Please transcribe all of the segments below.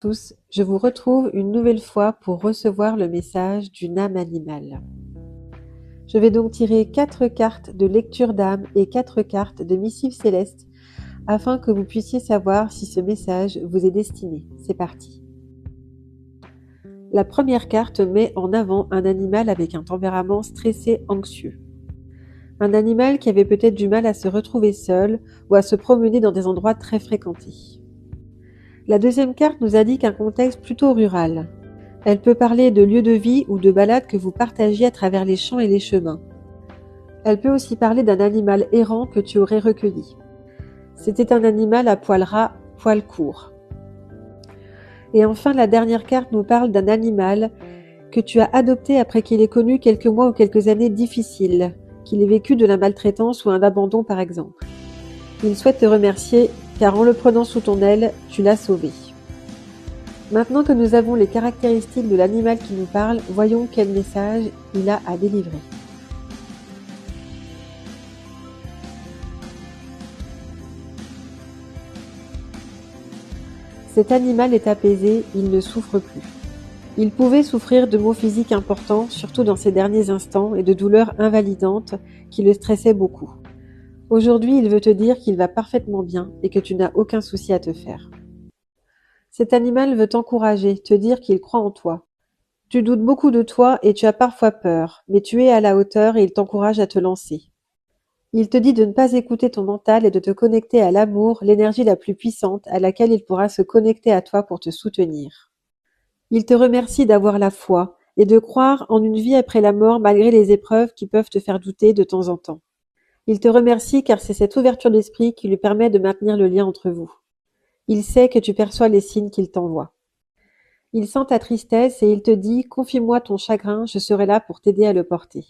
tous, je vous retrouve une nouvelle fois pour recevoir le message d'une âme animale. Je vais donc tirer 4 cartes de lecture d'âme et 4 cartes de missive céleste afin que vous puissiez savoir si ce message vous est destiné. C'est parti. La première carte met en avant un animal avec un tempérament stressé, anxieux. Un animal qui avait peut-être du mal à se retrouver seul ou à se promener dans des endroits très fréquentés. La deuxième carte nous indique un contexte plutôt rural. Elle peut parler de lieux de vie ou de balades que vous partagiez à travers les champs et les chemins. Elle peut aussi parler d'un animal errant que tu aurais recueilli. C'était un animal à poil ras, poil court. Et enfin, la dernière carte nous parle d'un animal que tu as adopté après qu'il ait connu quelques mois ou quelques années difficiles, qu'il ait vécu de la maltraitance ou un abandon par exemple. Il souhaite te remercier car en le prenant sous ton aile, tu l'as sauvé. Maintenant que nous avons les caractéristiques de l'animal qui nous parle, voyons quel message il a à délivrer. Cet animal est apaisé, il ne souffre plus. Il pouvait souffrir de maux physiques importants, surtout dans ces derniers instants, et de douleurs invalidantes qui le stressaient beaucoup. Aujourd'hui, il veut te dire qu'il va parfaitement bien et que tu n'as aucun souci à te faire. Cet animal veut t'encourager, te dire qu'il croit en toi. Tu doutes beaucoup de toi et tu as parfois peur, mais tu es à la hauteur et il t'encourage à te lancer. Il te dit de ne pas écouter ton mental et de te connecter à l'amour, l'énergie la plus puissante à laquelle il pourra se connecter à toi pour te soutenir. Il te remercie d'avoir la foi et de croire en une vie après la mort malgré les épreuves qui peuvent te faire douter de temps en temps. Il te remercie car c'est cette ouverture d'esprit qui lui permet de maintenir le lien entre vous. Il sait que tu perçois les signes qu'il t'envoie. Il sent ta tristesse et il te dit « Confie-moi ton chagrin, je serai là pour t'aider à le porter ».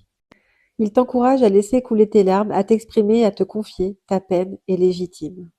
Il t'encourage à laisser couler tes larmes, à t'exprimer, à te confier, ta peine est légitime.